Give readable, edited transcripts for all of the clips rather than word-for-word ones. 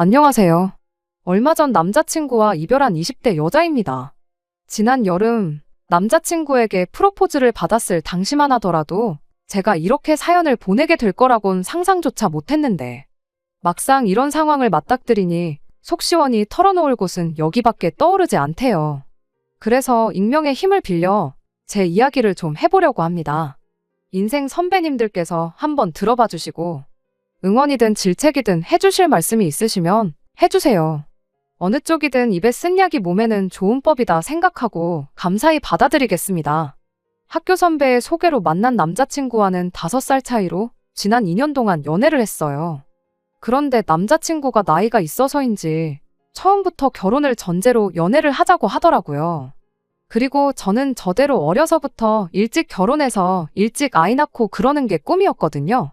안녕하세요. 얼마 전 남자친구와 이별한 20대 여자입니다. 지난 여름 남자친구에게 프로포즈를 받았을 당시만 하더라도 제가 이렇게 사연을 보내게 될 거라곤 상상조차 못했는데 막상 이런 상황을 맞닥뜨리니 속 시원히 털어놓을 곳은 여기밖에 떠오르지 않대요. 그래서 익명의 힘을 빌려 제 이야기를 좀 해보려고 합니다. 인생 선배님들께서 한번 들어봐 주시고 응원이든 질책이든 해주실 말씀이 있으시면 해주세요. 어느 쪽이든 입에 쓴 약이 몸에는 좋은 법이다 생각하고 감사히 받아들이겠습니다. 학교 선배의 소개로 만난 남자친구와는 5살 차이로 지난 2년 동안 연애를 했어요. 그런데 남자친구가 나이가 있어서인지 처음부터 결혼을 전제로 연애를 하자고 하더라고요. 그리고 저는 저대로 어려서부터 일찍 결혼해서 일찍 아이 낳고 그러는 게 꿈이었거든요.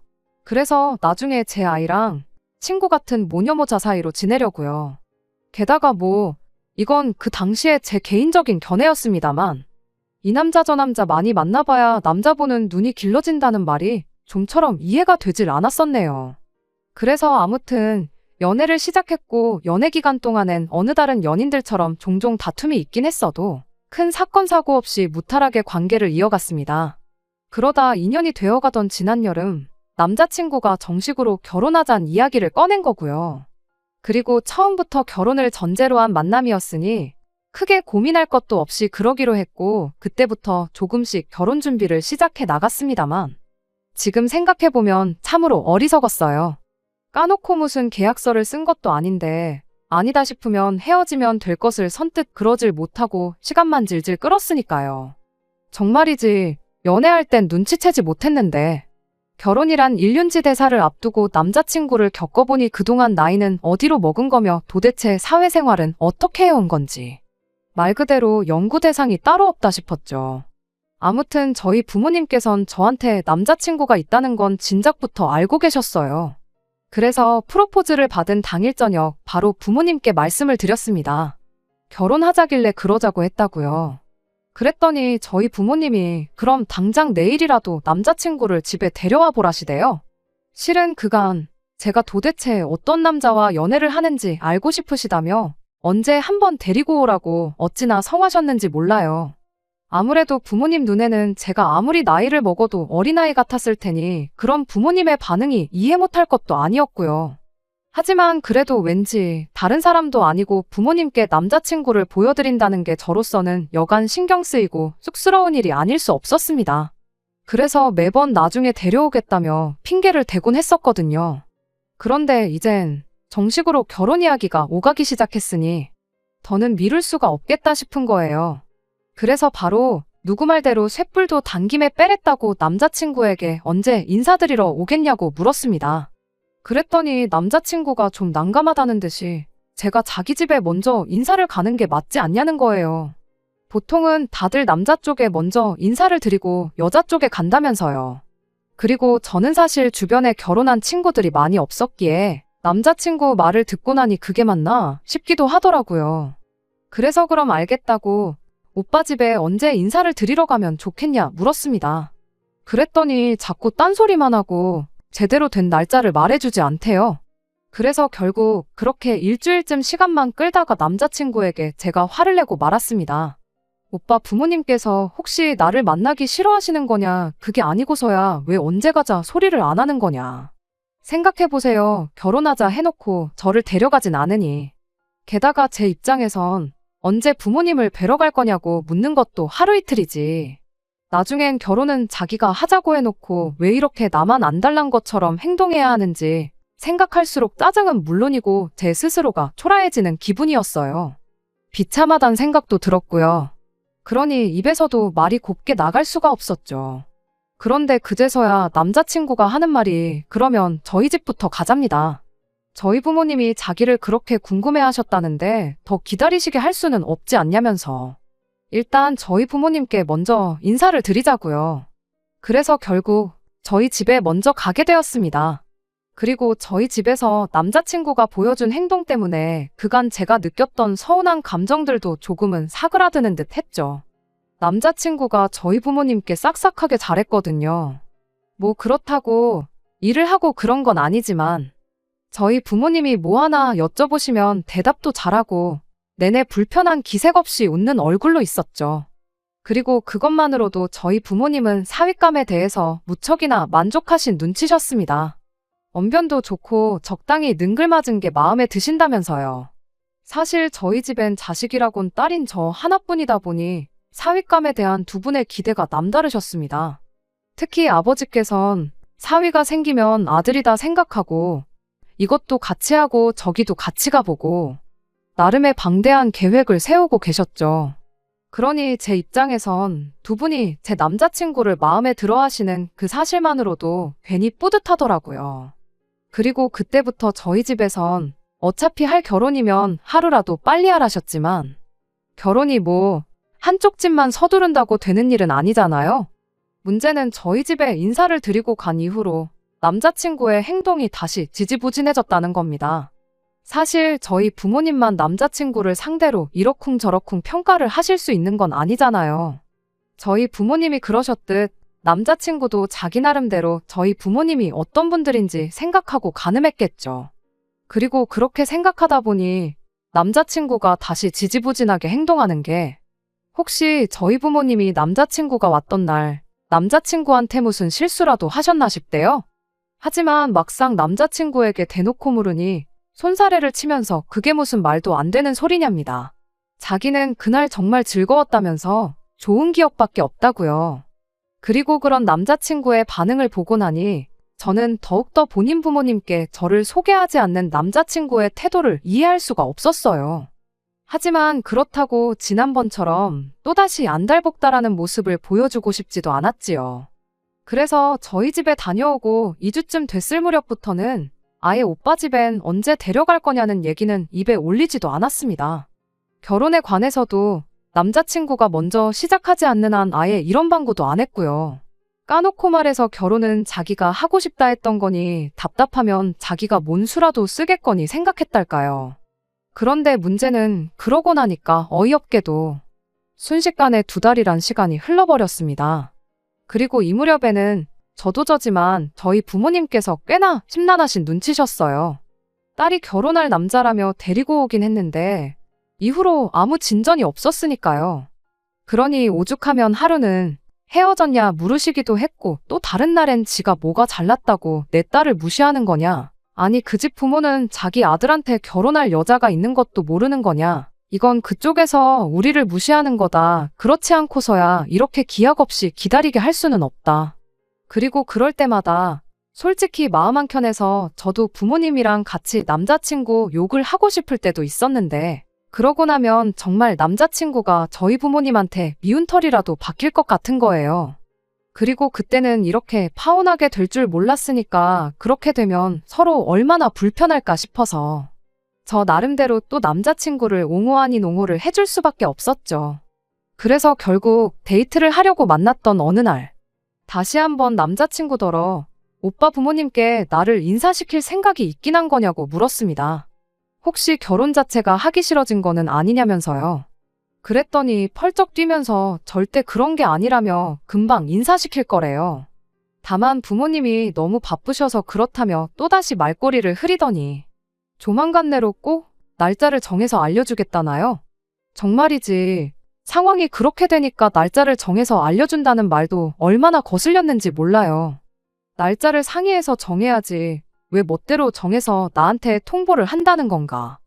그래서 나중에 제 아이랑 친구 같은 모녀모자 사이로 지내려고요. 게다가 이건 그 당시에 제 개인적인 견해였습니다만 이 남자 저 남자 많이 만나봐야 남자 보는 눈이 길러진다는 말이 좀처럼 이해가 되질 않았었네요. 그래서 아무튼 연애를 시작했고 연애 기간 동안엔 어느 다른 연인들처럼 종종 다툼이 있긴 했어도 큰 사건 사고 없이 무탈하게 관계를 이어갔습니다. 그러다 2년이 되어가던 지난 여름 남자친구가 정식으로 결혼하자는 이야기를 꺼낸 거고요. 그리고 처음부터 결혼을 전제로 한 만남이었으니 크게 고민할 것도 없이 그러기로 했고 그때부터 조금씩 결혼 준비를 시작해 나갔습니다만 지금 생각해보면 참으로 어리석었어요. 까놓고 무슨 계약서를 쓴 것도 아닌데 아니다 싶으면 헤어지면 될 것을 선뜻 그러질 못하고 시간만 질질 끌었으니까요. 정말이지 연애할 땐 눈치채지 못했는데 결혼이란 일륜지 대사를 앞두고 남자친구를 겪어보니 그동안 나이는 어디로 먹은 거며 도대체 사회생활은 어떻게 해온 건지 말 그대로 연구 대상이 따로 없다 싶었죠. 아무튼 저희 부모님께선 저한테 남자친구가 있다는 건 진작부터 알고 계셨어요. 그래서 프로포즈를 받은 당일 저녁 바로 부모님께 말씀을 드렸습니다. 결혼하자길래 그러자고 했다고요. 그랬더니 저희 부모님이 그럼 당장 내일이라도 남자친구를 집에 데려와 보라시대요. 실은 그간 제가 도대체 어떤 남자와 연애를 하는지 알고 싶으시다며 언제 한번 데리고 오라고 어찌나 성하셨는지 몰라요. 아무래도 부모님 눈에는 제가 아무리 나이를 먹어도 어린아이 같았을 테니 그런 부모님의 반응이 이해 못할 것도 아니었고요. 하지만 그래도 왠지 다른 사람도 아니고 부모님께 남자친구를 보여드린다는 게 저로서는 여간 신경 쓰이고 쑥스러운 일이 아닐 수 없었습니다. 그래서 매번 나중에 데려오겠다며 핑계를 대곤 했었거든요. 그런데 이젠 정식으로 결혼 이야기가 오가기 시작했으니 더는 미룰 수가 없겠다 싶은 거예요. 그래서 바로 누구 말대로 쇳불도 당김에 빼랬다고 남자친구에게 언제 인사드리러 오겠냐고 물었습니다. 그랬더니 남자친구가 좀 난감하다는 듯이 제가 자기 집에 먼저 인사를 가는 게 맞지 않냐는 거예요. 보통은 다들 남자 쪽에 먼저 인사를 드리고 여자 쪽에 간다면서요. 그리고 저는 사실 주변에 결혼한 친구들이 많이 없었기에 남자친구 말을 듣고 나니 그게 맞나 싶기도 하더라고요. 그래서 그럼 알겠다고 오빠 집에 언제 인사를 드리러 가면 좋겠냐 물었습니다. 그랬더니 자꾸 딴소리만 하고 제대로 된 날짜를 말해주지 않대요. 그래서 결국 그렇게 일주일쯤 시간만 끌다가 남자친구에게 제가 화를 내고 말았습니다. 오빠 부모님께서 혹시 나를 만나기 싫어하시는 거냐, 그게 아니고서야 왜 언제 가자 소리를 안 하는 거냐. 생각해보세요. 결혼하자 해놓고 저를 데려가진 않으니. 게다가 제 입장에선 언제 부모님을 뵈러 갈 거냐고 묻는 것도 하루 이틀이지. 나중엔 결혼은 자기가 하자고 해놓고 왜 이렇게 나만 안달난 것처럼 행동해야 하는지 생각할수록 짜증은 물론이고 제 스스로가 초라해지는 기분이었어요. 비참하단 생각도 들었고요. 그러니 입에서도 말이 곱게 나갈 수가 없었죠. 그런데 그제서야 남자친구가 하는 말이 그러면 저희 집부터 가잡니다. 저희 부모님이 자기를 그렇게 궁금해하셨다는데 더 기다리시게 할 수는 없지 않냐면서. 일단 저희 부모님께 먼저 인사를 드리자고요. 그래서 결국 저희 집에 먼저 가게 되었습니다. 그리고 저희 집에서 남자친구가 보여준 행동 때문에 그간 제가 느꼈던 서운한 감정들도 조금은 사그라드는 듯 했죠. 남자친구가 저희 부모님께 싹싹하게 잘했거든요. 그렇다고 일을 하고 그런 건 아니지만 저희 부모님이 뭐 하나 여쭤보시면 대답도 잘하고 내내 불편한 기색 없이 웃는 얼굴로 있었죠. 그리고 그것만으로도 저희 부모님은 사윗감에 대해서 무척이나 만족하신 눈치셨습니다. 언변도 좋고 적당히 능글맞은 게 마음에 드신다면서요. 사실 저희 집엔 자식이라곤 딸인 저 하나뿐이다 보니 사윗감에 대한 두 분의 기대가 남다르셨습니다. 특히 아버지께선 사위가 생기면 아들이다 생각하고 이것도 같이 하고 저기도 같이 가보고 나름의 방대한 계획을 세우고 계셨죠. 그러니 제 입장에선 두 분이 제 남자친구를 마음에 들어 하시는 그 사실만으로도 괜히 뿌듯하더라고요. 그리고 그때부터 저희 집에선 어차피 할 결혼이면 하루라도 빨리 하라셨지만 결혼이 뭐 한쪽 집만 서두른다고 되는 일은 아니잖아요. 문제는 저희 집에 인사를 드리고 간 이후로 남자친구의 행동이 다시 지지부진해졌다는 겁니다. 사실 저희 부모님만 남자친구를 상대로 이러쿵저러쿵 평가를 하실 수 있는 건 아니잖아요. 저희 부모님이 그러셨듯 남자친구도 자기 나름대로 저희 부모님이 어떤 분들인지 생각하고 가늠했겠죠. 그리고 그렇게 생각하다 보니 남자친구가 다시 지지부진하게 행동하는 게 혹시 저희 부모님이 남자친구가 왔던 날 남자친구한테 무슨 실수라도 하셨나 싶대요. 하지만 막상 남자친구에게 대놓고 물으니 손사래를 치면서 그게 무슨 말도 안 되는 소리냐입니다. 자기는 그날 정말 즐거웠다면서 좋은 기억밖에 없다고요. 그리고 그런 남자친구의 반응을 보고 나니 저는 더욱더 본인 부모님께 저를 소개하지 않는 남자친구의 태도를 이해할 수가 없었어요. 하지만 그렇다고 지난번처럼 또다시 안달복달하는 모습을 보여주고 싶지도 않았지요. 그래서 저희 집에 다녀오고 2주쯤 됐을 무렵부터는 아예 오빠 집엔 언제 데려갈 거냐는 얘기는 입에 올리지도 않았습니다. 결혼에 관해서도 남자친구가 먼저 시작하지 않는 한 아예 이런 방구도 안 했고요. 까놓고 말해서 결혼은 자기가 하고 싶다 했던 거니 답답하면 자기가 뭔 수라도 쓰겠거니 생각했달까요. 그런데 문제는 그러고 나니까 어이없게도 순식간에 2달이란 시간이 흘러버렸습니다. 그리고 이 무렵에는 저도 저지만 저희 부모님께서 꽤나 심란하신 눈치셨어요. 딸이 결혼할 남자라며 데리고 오긴 했는데 이후로 아무 진전이 없었으니까요. 그러니 오죽하면 하루는 헤어졌냐 물으시기도 했고 또 다른 날엔 지가 뭐가 잘났다고 내 딸을 무시하는 거냐. 아니 그 집 부모는 자기 아들한테 결혼할 여자가 있는 것도 모르는 거냐. 이건 그쪽에서 우리를 무시하는 거다. 그렇지 않고서야 이렇게 기약 없이 기다리게 할 수는 없다. 그리고 그럴 때마다 솔직히 마음 한켠에서 저도 부모님이랑 같이 남자친구 욕을 하고 싶을 때도 있었는데 그러고 나면 정말 남자친구가 저희 부모님한테 미운 털이라도 박힐 것 같은 거예요. 그리고 그때는 이렇게 파혼하게 될 줄 몰랐으니까 그렇게 되면 서로 얼마나 불편할까 싶어서 저 나름대로 또 남자친구를 옹호 아닌 옹호를 해줄 수밖에 없었죠. 그래서 결국 데이트를 하려고 만났던 어느 날 다시 한번 남자친구더러 오빠 부모님께 나를 인사시킬 생각이 있긴 한 거냐고 물었습니다. 혹시 결혼 자체가 하기 싫어진 거는 아니냐면서요. 그랬더니 펄쩍 뛰면서 절대 그런 게 아니라며 금방 인사시킬 거래요. 다만 부모님이 너무 바쁘셔서 그렇다며 또다시 말꼬리를 흐리더니 조만간 내로 꼭 날짜를 정해서 알려주겠다나요? 정말이지. 상황이 그렇게 되니까 날짜를 정해서 알려준다는 말도 얼마나 거슬렸는지 몰라요. 날짜를 상의해서 정해야지. 왜 멋대로 정해서 나한테 통보를 한다는 건가?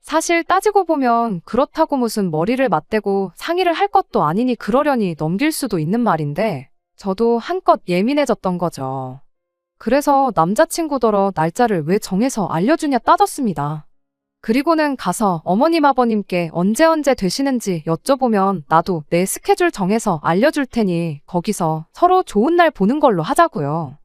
사실 따지고 보면 그렇다고 무슨 머리를 맞대고 상의를 할 것도 아니니 그러려니 넘길 수도 있는 말인데 저도 한껏 예민해졌던 거죠. 그래서 남자친구더러 날짜를 왜 정해서 알려주냐 따졌습니다. 그리고는 가서 어머님 아버님께 언제 되시는지 여쭤보면 나도 내 스케줄 정해서 알려줄 테니 거기서 서로 좋은 날 보는 걸로 하자고요.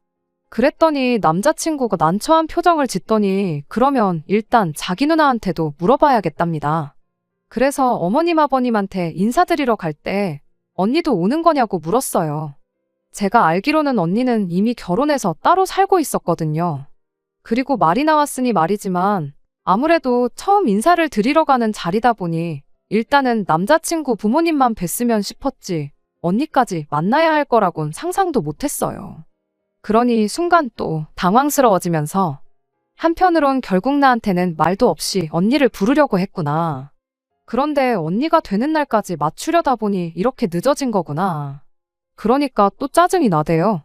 그랬더니 남자친구가 난처한 표정을 짓더니 그러면 일단 자기 누나한테도 물어봐야겠답니다. 그래서 어머님 아버님한테 인사드리러 갈 때 언니도 오는 거냐고 물었어요. 제가 알기로는 언니는 이미 결혼해서 따로 살고 있었거든요. 그리고 말이 나왔으니 말이지만 아무래도 처음 인사를 드리러 가는 자리다 보니 일단은 남자친구 부모님만 뵀으면 싶었지 언니까지 만나야 할 거라곤 상상도 못했어요. 그러니 순간 또 당황스러워지면서 한편으론 결국 나한테는 말도 없이 언니를 부르려고 했구나. 그런데 언니가 되는 날까지 맞추려다 보니 이렇게 늦어진 거구나. 그러니까 또 짜증이 나대요.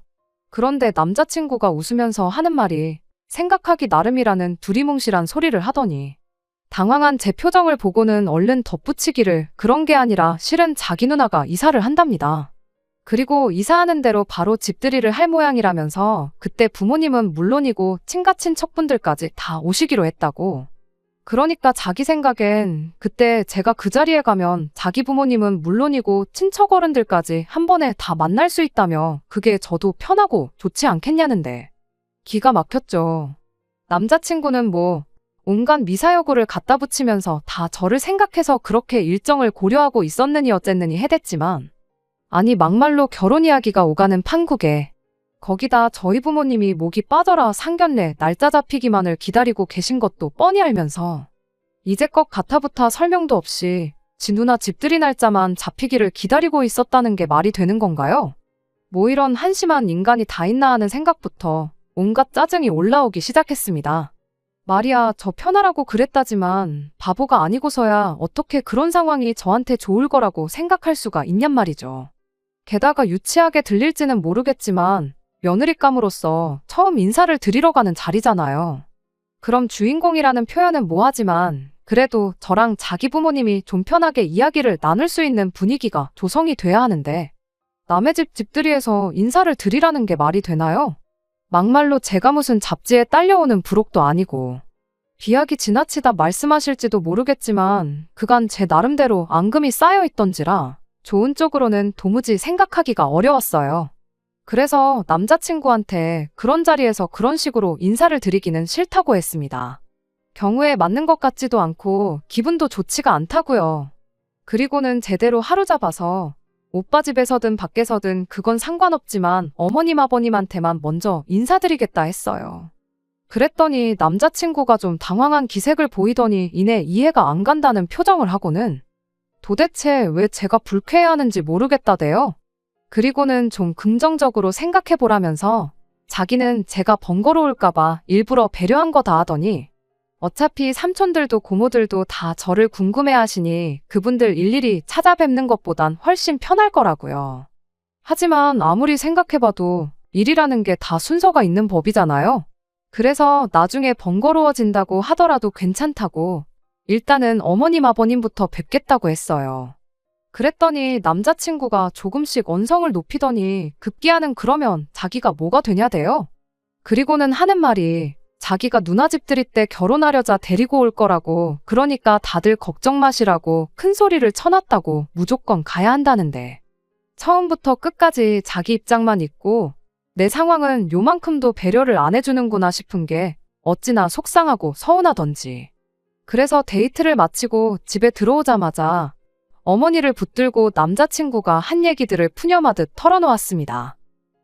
그런데 남자친구가 웃으면서 하는 말이 생각하기 나름이라는 두리뭉실한 소리를 하더니 당황한 제 표정을 보고는 얼른 덧붙이기를 그런 게 아니라 실은 자기 누나가 이사를 한답니다. 그리고 이사하는 대로 바로 집들이를 할 모양이라면서 그때 부모님은 물론이고 친가친척분들까지 다 오시기로 했다고. 그러니까 자기 생각엔 그때 제가 그 자리에 가면 자기 부모님은 물론이고 친척 어른들까지 한 번에 다 만날 수 있다며 그게 저도 편하고 좋지 않겠냐는데. 기가 막혔죠. 남자친구는 뭐 온갖 미사여구를 갖다 붙이면서 다 저를 생각해서 그렇게 일정을 고려하고 있었느니 어쨌느니 해댔지만 아니 막말로 결혼 이야기가 오가는 판국에 거기다 저희 부모님이 목이 빠져라 상견례 날짜 잡히기만을 기다리고 계신 것도 뻔히 알면서 이제껏 가타부타 설명도 없이 지 누나 집들이 날짜만 잡히기를 기다리고 있었다는 게 말이 되는 건가요? 뭐 이런 한심한 인간이 다 있나 하는 생각부터 온갖 짜증이 올라오기 시작했습니다. 말이야 저 편하라고 그랬다지만 바보가 아니고서야 어떻게 그런 상황이 저한테 좋을 거라고 생각할 수가 있냔 말이죠. 게다가 유치하게 들릴지는 모르겠지만 며느리감으로서 처음 인사를 드리러 가는 자리잖아요. 그럼 주인공이라는 표현은 뭐하지만 그래도 저랑 자기 부모님이 좀 편하게 이야기를 나눌 수 있는 분위기가 조성이 돼야 하는데 남의 집 집들이에서 인사를 드리라는 게 말이 되나요? 막말로 제가 무슨 잡지에 딸려오는 부록도 아니고 비약이 지나치다 말씀하실지도 모르겠지만 그간 제 나름대로 앙금이 쌓여있던지라 좋은 쪽으로는 도무지 생각하기가 어려웠어요. 그래서 남자친구한테 그런 자리에서 그런 식으로 인사를 드리기는 싫다고 했습니다. 경우에 맞는 것 같지도 않고 기분도 좋지가 않다고요. 그리고는 제대로 하루 잡아서 오빠 집에서든 밖에서든 그건 상관없지만 어머님 아버님한테만 먼저 인사드리겠다 했어요. 그랬더니 남자친구가 좀 당황한 기색을 보이더니 이내 이해가 안 간다는 표정을 하고는 도대체 왜 제가 불쾌해하는지 모르겠다대요. 그리고는 좀 긍정적으로 생각해보라면서 자기는 제가 번거로울까봐 일부러 배려한 거다 하더니 어차피 삼촌들도 고모들도 다 저를 궁금해하시니 그분들 일일이 찾아뵙는 것보단 훨씬 편할 거라고요. 하지만 아무리 생각해봐도 일이라는 게 다 순서가 있는 법이잖아요. 그래서 나중에 번거로워진다고 하더라도 괜찮다고 일단은 어머님 아버님부터 뵙겠다고 했어요. 그랬더니 남자친구가 조금씩 언성을 높이더니 급기야는 그러면 자기가 뭐가 되냐대요. 그리고는 하는 말이 자기가 누나 집들이 때 결혼하려자 데리고 올 거라고 그러니까 다들 걱정 마시라고 큰 소리를 쳐놨다고 무조건 가야 한다는데 처음부터 끝까지 자기 입장만 있고 내 상황은 요만큼도 배려를 안 해주는구나 싶은 게 어찌나 속상하고 서운하던지. 그래서 데이트를 마치고 집에 들어오자마자 어머니를 붙들고 남자친구가 한 얘기들을 푸념하듯 털어놓았습니다.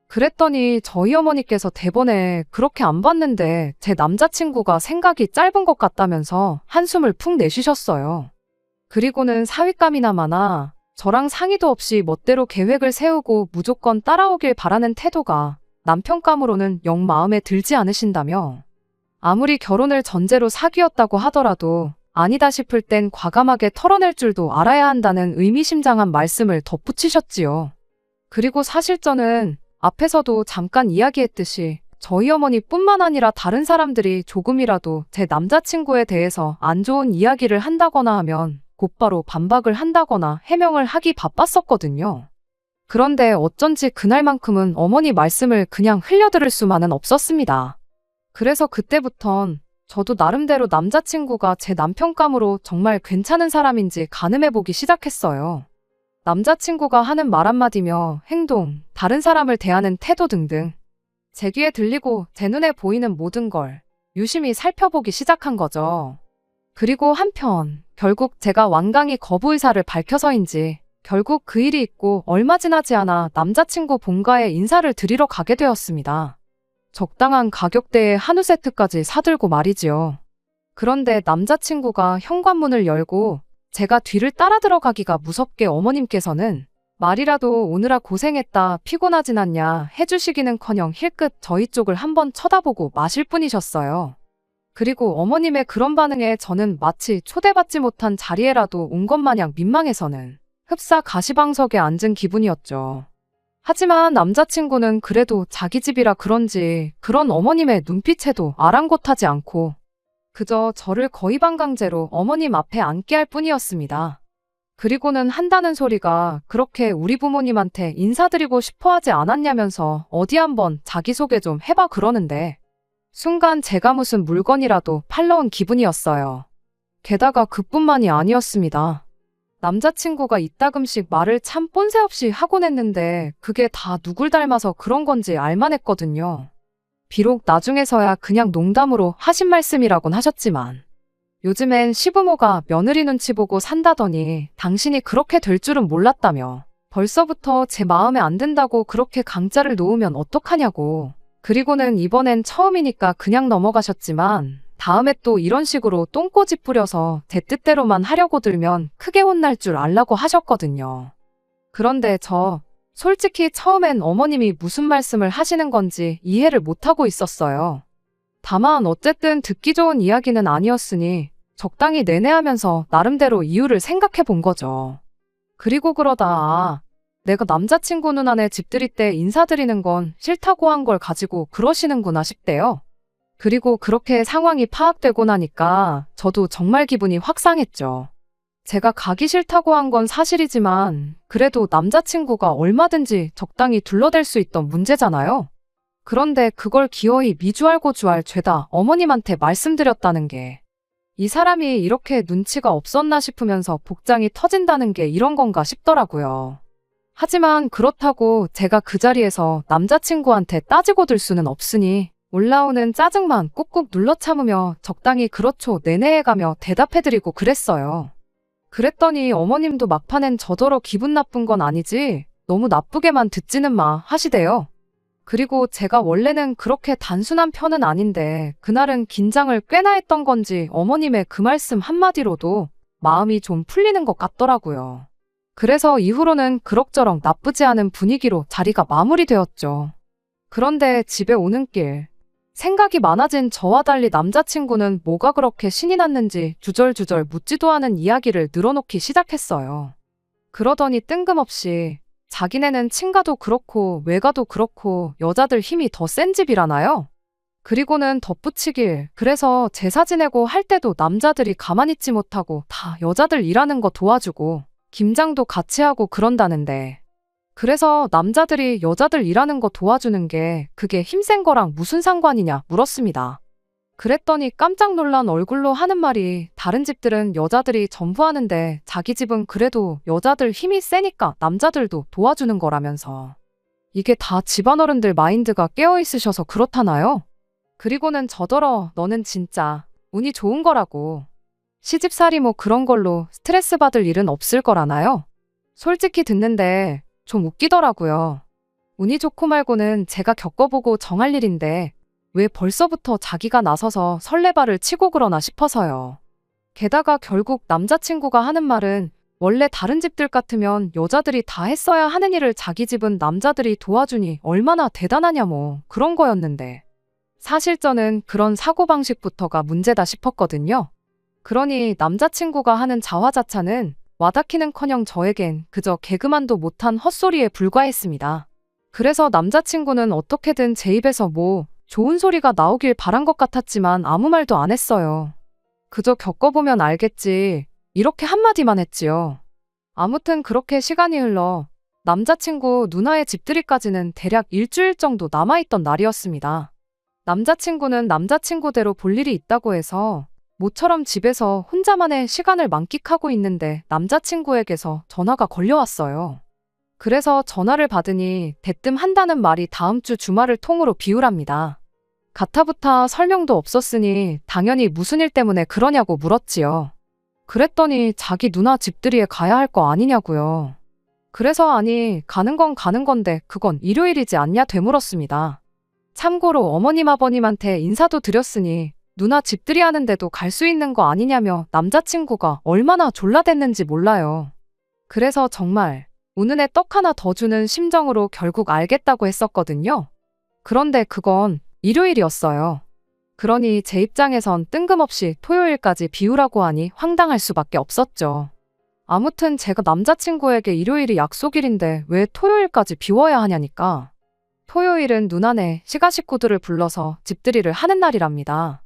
그랬더니 저희 어머니께서 대번에 그렇게 안 봤는데 제 남자친구가 생각이 짧은 것 같다면서 한숨을 푹 내쉬셨어요. 그리고는 사윗감이나마나 저랑 상의도 없이 멋대로 계획을 세우고 무조건 따라오길 바라는 태도가 남편감으로는 영 마음에 들지 않으신다며 아무리 결혼을 전제로 사귀었다고 하더라도 아니다 싶을 땐 과감하게 털어낼 줄도 알아야 한다는 의미심장한 말씀을 덧붙이셨지요. 그리고 사실 저는 앞에서도 잠깐 이야기했듯이 저희 어머니뿐만 아니라 다른 사람들이 조금이라도 제 남자친구에 대해서 안 좋은 이야기를 한다거나 하면 곧바로 반박을 한다거나 해명을 하기 바빴었거든요. 그런데 어쩐지 그날만큼은 어머니 말씀을 그냥 흘려들을 수만은 없었습니다. 그래서 그때부턴 저도 나름대로 남자친구가 제 남편감으로 정말 괜찮은 사람인지 가늠해보기 시작했어요. 남자친구가 하는 말 한마디며 행동, 다른 사람을 대하는 태도 등등 제 귀에 들리고 제 눈에 보이는 모든 걸 유심히 살펴보기 시작한 거죠. 그리고 한편 결국 제가 완강히 거부 의사를 밝혀서인지 결국 그 일이 있고 얼마 지나지 않아 남자친구 본가에 인사를 드리러 가게 되었습니다. 적당한 가격대의 한우 세트까지 사들고 말이지요. 그런데 남자친구가 현관문을 열고 제가 뒤를 따라 들어가기가 무섭게 어머님께서는 말이라도 오느라 고생했다 피곤하진 않냐 해주시기는커녕 힐끗 저희 쪽을 한번 쳐다보고 마실 뿐이셨어요. 그리고 어머님의 그런 반응에 저는 마치 초대받지 못한 자리에라도 온 것 마냥 민망해서는 흡사 가시방석에 앉은 기분이었죠. 하지만 남자친구는 그래도 자기 집이라 그런지 그런 어머님의 눈빛에도 아랑곳하지 않고 그저 저를 거의 반강제로 어머님 앞에 앉게 할 뿐이었습니다. 그리고는 한다는 소리가 그렇게 우리 부모님한테 인사드리고 싶어 하지 않았냐면서 어디 한번 자기소개 좀 해봐 그러는데 순간 제가 무슨 물건이라도 팔러 온 기분이었어요. 게다가 그뿐만이 아니었습니다. 남자친구가 이따금씩 말을 참 뽐새 없이 하곤 했는데 그게 다 누굴 닮아서 그런 건지 알만했거든요. 비록 나중에서야 그냥 농담으로 하신 말씀이라곤 하셨지만 요즘엔 시부모가 며느리 눈치 보고 산다더니 당신이 그렇게 될 줄은 몰랐다며 벌써부터 제 마음에 안 든다고 그렇게 강짜를 놓으면 어떡하냐고. 그리고는 이번엔 처음이니까 그냥 넘어가셨지만 다음에 또 이런 식으로 똥꼬집 부려서 제 뜻대로만 하려고 들면 크게 혼날 줄 알라고 하셨거든요. 그런데 저 솔직히 처음엔 어머님이 무슨 말씀을 하시는 건지 이해를 못하고 있었어요. 다만 어쨌든 듣기 좋은 이야기는 아니었으니 적당히 내내하면서 나름대로 이유를 생각해 본 거죠. 그리고 그러다 내가 남자친구 누나네 집들이 때 인사드리는 건 싫다고 한 걸 가지고 그러시는구나 싶대요. 그리고 그렇게 상황이 파악되고 나니까 저도 정말 기분이 확 상했죠. 제가 가기 싫다고 한 건 사실이지만 그래도 남자친구가 얼마든지 적당히 둘러댈 수 있던 문제잖아요. 그런데 그걸 기어이 미주알고주알 죄다 어머님한테 말씀드렸다는 게 이 사람이 이렇게 눈치가 없었나 싶으면서 복장이 터진다는 게 이런 건가 싶더라고요. 하지만 그렇다고 제가 그 자리에서 남자친구한테 따지고 들 수는 없으니 올라오는 짜증만 꾹꾹 눌러 참으며 적당히 그렇죠 내내해가며 대답해드리고 그랬어요. 그랬더니 어머님도 막판엔 저더러 기분 나쁜 건 아니지 너무 나쁘게만 듣지는 마 하시대요. 그리고 제가 원래는 그렇게 단순한 편은 아닌데 그날은 긴장을 꽤나 했던 건지 어머님의 그 말씀 한마디로도 마음이 좀 풀리는 것 같더라고요. 그래서 이후로는 그럭저럭 나쁘지 않은 분위기로 자리가 마무리되었죠. 그런데 집에 오는 길 생각이 많아진 저와 달리 남자친구는 뭐가 그렇게 신이 났는지 주절주절 묻지도 않은 이야기를 늘어놓기 시작했어요. 그러더니 뜬금없이 자기네는 친가도 그렇고 외가도 그렇고 여자들 힘이 더 센 집이라나요? 그리고는 덧붙이길 그래서 제사 지내고 할 때도 남자들이 가만히 있지 못하고 다 여자들 일하는 거 도와주고 김장도 같이 하고 그런다는데 그래서 남자들이 여자들 일하는 거 도와주는 게 그게 힘센 거랑 무슨 상관이냐 물었습니다. 그랬더니 깜짝 놀란 얼굴로 하는 말이 다른 집들은 여자들이 전부 하는데 자기 집은 그래도 여자들 힘이 세니까 남자들도 도와주는 거라면서 이게 다 집안어른들 마인드가 깨어있으셔서 그렇다나요? 그리고는 저더러 너는 진짜 운이 좋은 거라고 시집살이 뭐 그런 걸로 스트레스 받을 일은 없을 거라나요? 솔직히 듣는데 좀 웃기더라고요. 운이 좋고 말고는 제가 겪어보고 정할 일인데 왜 벌써부터 자기가 나서서 설레발을 치고 그러나 싶어서요. 게다가 결국 남자친구가 하는 말은 원래 다른 집들 같으면 여자들이 다 했어야 하는 일을 자기 집은 남자들이 도와주니 얼마나 대단하냐 뭐 그런 거였는데 사실 저는 그런 사고방식부터가 문제다 싶었거든요. 그러니 남자친구가 하는 자화자찬은 와닿기는커녕 저에겐 그저 개그만도 못한 헛소리에 불과했습니다. 그래서 남자친구는 어떻게든 제 입에서 뭐 좋은 소리가 나오길 바란 것 같았지만 아무 말도 안 했어요. 그저 겪어보면 알겠지 이렇게 한마디만 했지요. 아무튼 그렇게 시간이 흘러 남자친구 누나의 집들이까지는 대략 일주일 정도 남아있던 날이었습니다. 남자친구는 남자친구대로 볼 일이 있다고 해서 모처럼 집에서 혼자만의 시간을 만끽하고 있는데 남자친구에게서 전화가 걸려왔어요. 그래서 전화를 받으니 대뜸 한다는 말이 다음 주 주말을 통으로 비우랍니다. 가타부타 설명도 없었으니 당연히 무슨 일 때문에 그러냐고 물었지요. 그랬더니 자기 누나 집들이에 가야 할 거 아니냐고요. 그래서 아니 가는 건 가는 건데 그건 일요일이지 않냐 되물었습니다. 참고로 어머님 아버님한테 인사도 드렸으니 누나 집들이 하는데도 갈 수 있는 거 아니냐며 남자친구가 얼마나 졸라댔는지 몰라요. 그래서 정말 우는애 떡 하나 더 주는 심정으로 결국 알겠다고 했었거든요. 그런데 그건 일요일이었어요. 그러니 제 입장에선 뜬금없이 토요일까지 비우라고 하니 황당할 수밖에 없었죠. 아무튼 제가 남자친구에게 일요일이 약속일인데 왜 토요일까지 비워야 하냐니까. 토요일은 누나네 시가 식구들을 불러서 집들이를 하는 날이랍니다.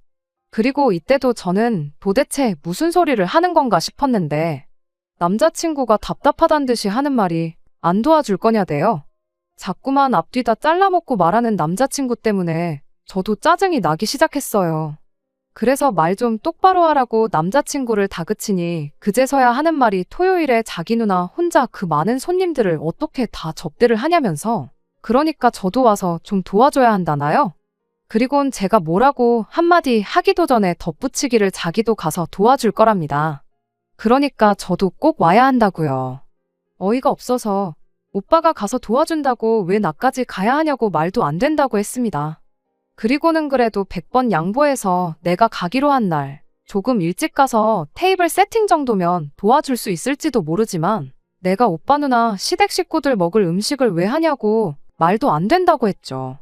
그리고 이때도 저는 도대체 무슨 소리를 하는 건가 싶었는데 남자친구가 답답하단 듯이 하는 말이 안 도와줄 거냐대요. 자꾸만 앞뒤 다 잘라먹고 말하는 남자친구 때문에 저도 짜증이 나기 시작했어요. 그래서 말 좀 똑바로 하라고 남자친구를 다그치니 그제서야 하는 말이 토요일에 자기 누나 혼자 그 많은 손님들을 어떻게 다 접대를 하냐면서 그러니까 저도 와서 좀 도와줘야 한다나요? 그리곤 제가 뭐라고 한마디 하기도 전에 덧붙이기를 자기도 가서 도와줄 거랍니다. 그러니까 저도 꼭 와야 한다고요. 어이가 없어서 오빠가 가서 도와준다고 왜 나까지 가야 하냐고 말도 안 된다고 했습니다. 그리고는 그래도 100번 양보해서 내가 가기로 한 날 조금 일찍 가서 테이블 세팅 정도면 도와줄 수 있을지도 모르지만 내가 오빠 누나 시댁 식구들 먹을 음식을 왜 하냐고 말도 안 된다고 했죠.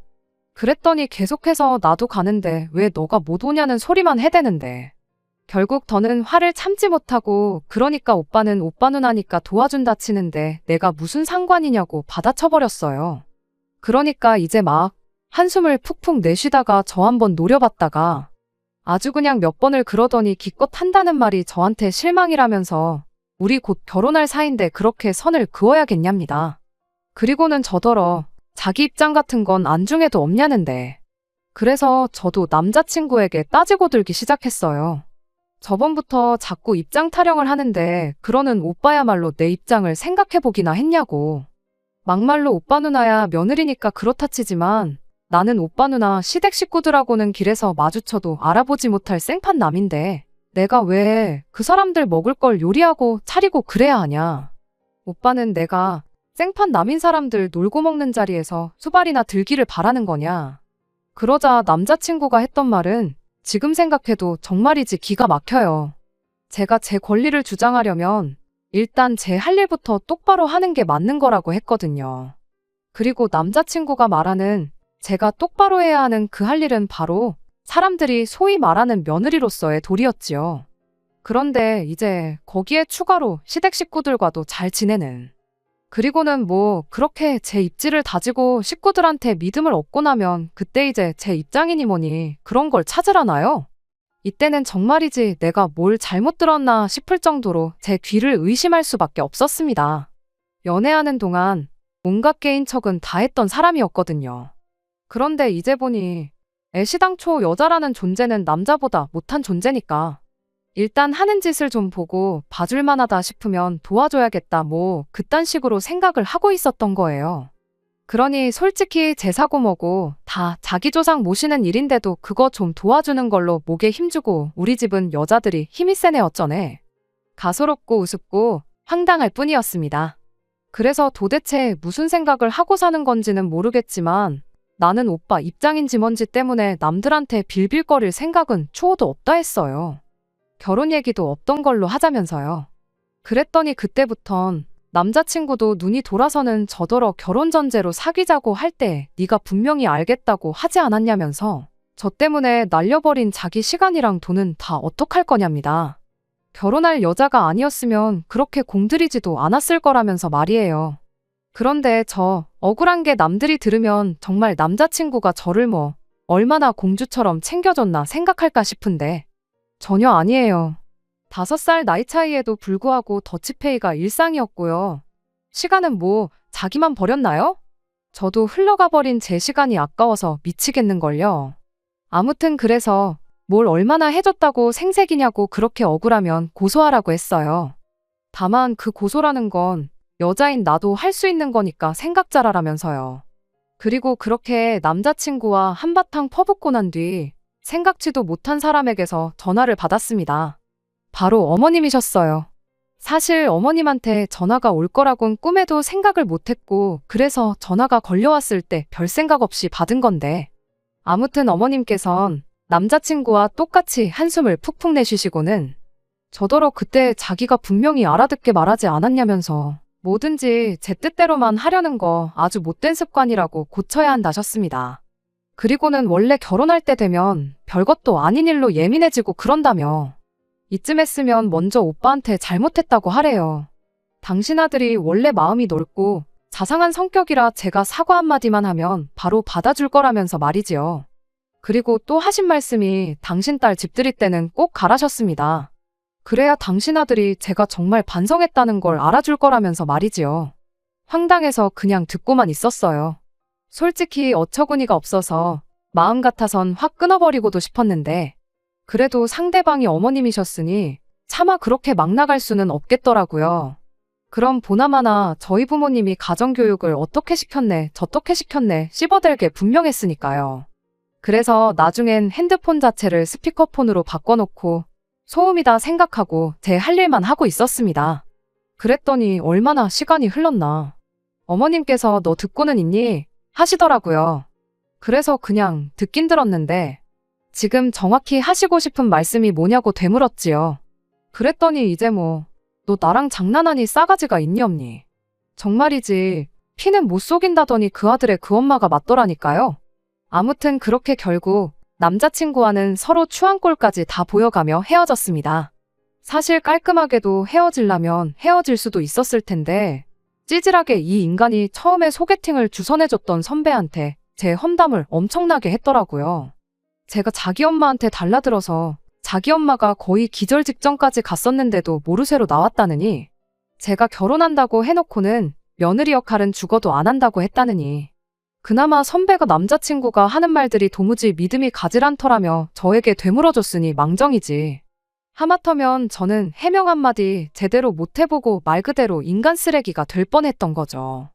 그랬더니 계속해서 나도 가는데 왜 너가 못 오냐는 소리만 해대는데 결국 더는 화를 참지 못하고 그러니까 오빠는 오빠 누나니까 도와준다 치는데 내가 무슨 상관이냐고 받아쳐버렸어요. 그러니까 이제 막 한숨을 푹푹 내쉬다가 저 한번 노려봤다가 아주 그냥 몇 번을 그러더니 기껏 한다는 말이 저한테 실망이라면서 우리 곧 결혼할 사이인데 그렇게 선을 그어야겠냐입니다. 그리고는 저더러 자기 입장 같은 건 안중에도 없냐는데 그래서 저도 남자친구에게 따지고 들기 시작했어요. 저번부터 자꾸 입장 타령을 하는데 그러는 오빠야말로 내 입장을 생각해보기나 했냐고. 막말로 오빠 누나야 며느리니까 그렇다 치지만 나는 오빠 누나 시댁 식구들하고는 길에서 마주쳐도 알아보지 못할 생판 남인데 내가 왜 그 사람들 먹을 걸 요리하고 차리고 그래야 하냐. 오빠는 내가 생판 남인 사람들 놀고 먹는 자리에서 수발이나 들기를 바라는 거냐. 그러자 남자친구가 했던 말은 지금 생각해도 정말이지 기가 막혀요. 제가 제 권리를 주장하려면 일단 제 할 일부터 똑바로 하는 게 맞는 거라고 했거든요. 그리고 남자친구가 말하는 제가 똑바로 해야 하는 그 할 일은 바로 사람들이 소위 말하는 며느리로서의 도리였지요. 그런데 이제 거기에 추가로 시댁 식구들과도 잘 지내는. 그리고는 뭐 그렇게 제 입지를 다지고 식구들한테 믿음을 얻고 나면 그때 이제 제 입장이니 뭐니 그런 걸 찾으라나요? 이때는 정말이지 내가 뭘 잘못 들었나 싶을 정도로 제 귀를 의심할 수밖에 없었습니다. 연애하는 동안 온갖 개인 척은 다 했던 사람이었거든요. 그런데 이제 보니 애시당초 여자라는 존재는 남자보다 못한 존재니까 일단 하는 짓을 좀 보고 봐줄 만하다 싶으면 도와줘야겠다 뭐 그딴 식으로 생각을 하고 있었던 거예요. 그러니 솔직히 제 사고 뭐고 다 자기 조상 모시는 일인데도 그거 좀 도와주는 걸로 목에 힘주고 우리 집은 여자들이 힘이 세네 어쩌네. 가소롭고 우습고 황당할 뿐이었습니다. 그래서 도대체 무슨 생각을 하고 사는 건지는 모르겠지만 나는 오빠 입장인지 뭔지 때문에 남들한테 빌빌거릴 생각은 초도 없다 했어요. 결혼 얘기도 없던 걸로 하자면서요. 그랬더니 그때부턴 남자친구도 눈이 돌아서는 저더러 결혼 전제로 사귀자고 할 때 네가 분명히 알겠다고 하지 않았냐면서 저 때문에 날려버린 자기 시간이랑 돈은 다 어떡할 거냐입니다. 결혼할 여자가 아니었으면 그렇게 공들이지도 않았을 거라면서 말이에요. 그런데 저 억울한 게 남들이 들으면 정말 남자친구가 저를 뭐 얼마나 공주처럼 챙겨줬나 생각할까 싶은데 전혀 아니에요. 5살 나이 차이에도 불구하고 더치페이가 일상이었고요. 시간은 뭐 자기만 버렸나요? 저도 흘러가 버린 제 시간이 아까워서 미치겠는걸요. 아무튼 그래서 뭘 얼마나 해줬다고 생색이냐고 그렇게 억울하면 고소하라고 했어요. 다만 그 고소라는 건 여자인 나도 할 수 있는 거니까 생각 잘하라면서요. 그리고 그렇게 남자친구와 한바탕 퍼붓고 난 뒤 생각지도 못한 사람에게서 전화를 받았습니다. 바로 어머님이셨어요. 사실 어머님한테 전화가 올 거라곤 꿈에도 생각을 못했고 그래서 전화가 걸려왔을 때 별 생각 없이 받은 건데 아무튼 어머님께선 남자친구와 똑같이 한숨을 푹푹 내쉬시고는 저더러 그때 자기가 분명히 알아듣게 말하지 않았냐면서 뭐든지 제 뜻대로만 하려는 거 아주 못된 습관이라고 고쳐야 한다셨습니다. 그리고는 원래 결혼할 때 되면 별것도 아닌 일로 예민해지고 그런다며. 이쯤 했으면 먼저 오빠한테 잘못했다고 하래요. 당신 아들이 원래 마음이 넓고 자상한 성격이라 제가 사과 한마디만 하면 바로 받아줄 거라면서 말이지요. 그리고 또 하신 말씀이 당신 딸 집들이 때는 꼭 가라셨습니다. 그래야 당신 아들이 제가 정말 반성했다는 걸 알아줄 거라면서 말이지요. 황당해서 그냥 듣고만 있었어요. 솔직히 어처구니가 없어서 마음 같아선 확 끊어버리고도 싶었는데 그래도 상대방이 어머님이셨으니 차마 그렇게 막 나갈 수는 없겠더라고요. 그럼 보나마나 저희 부모님이 가정교육을 어떻게 시켰네 저떻게 시켰네 씹어댈 게 분명했으니까요. 그래서 나중엔 핸드폰 자체를 스피커폰으로 바꿔놓고 소음이다 생각하고 제 할 일만 하고 있었습니다. 그랬더니 얼마나 시간이 흘렀나. 어머님께서 너 듣고는 있니? 하시더라고요. 그래서 그냥 듣긴 들었는데 지금 정확히 하시고 싶은 말씀이 뭐냐고 되물었지요. 그랬더니 이제 뭐 너 나랑 장난하니 싸가지가 있니 없니? 정말이지 피는 못 속인다더니 그 아들의 그 엄마가 맞더라니까요. 아무튼 그렇게 결국 남자친구와는 서로 추한 꼴까지 다 보여가며 헤어졌습니다. 사실 깔끔하게도 헤어지려면 헤어질 수도 있었을 텐데 찌질하게 이 인간이 처음에 소개팅을 주선해줬던 선배한테 제 험담을 엄청나게 했더라고요. 제가 자기 엄마한테 달라들어서 자기 엄마가 거의 기절 직전까지 갔었는데도 모르쇠로 나왔다느니 제가 결혼한다고 해놓고는 며느리 역할은 죽어도 안 한다고 했다느니 그나마 선배가 남자친구가 하는 말들이 도무지 믿음이 가질 않더라며 저에게 되물어줬으니 망정이지. 하마터면 저는 해명 한마디 제대로 못해보고 말 그대로 인간 쓰레기가 될 뻔했던 거죠.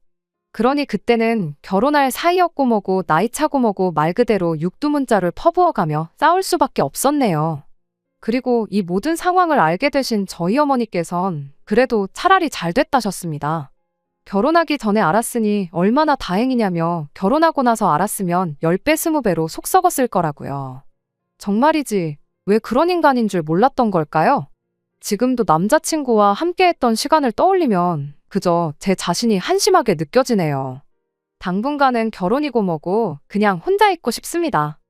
그러니 그때는 결혼할 사이였고 뭐고 나이 차고 뭐고 말 그대로 육두문자를 퍼부어가며 싸울 수밖에 없었네요. 그리고 이 모든 상황을 알게 되신 저희 어머니께선 그래도 차라리 잘 됐다셨습니다. 결혼하기 전에 알았으니 얼마나 다행이냐며 결혼하고 나서 알았으면 10배 20배로 속 썩었을 거라고요. 정말이지 왜 그런 인간인 줄 몰랐던 걸까요? 지금도 남자친구와 함께했던 시간을 떠올리면 그저 제 자신이 한심하게 느껴지네요. 당분간은 결혼이고 뭐고 그냥 혼자 있고 싶습니다.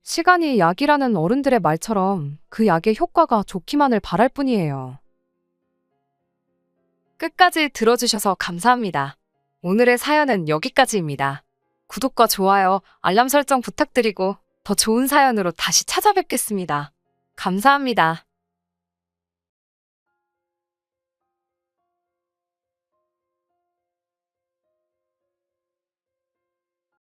시간이 약이라는 어른들의 말처럼 그 약의 효과가 좋기만을 바랄 뿐이에요. 끝까지 들어주셔서 감사합니다. 오늘의 사연은 여기까지입니다. 구독과 좋아요, 알람 설정 부탁드리고 더 좋은 사연으로 다시 찾아뵙겠습니다. 감사합니다.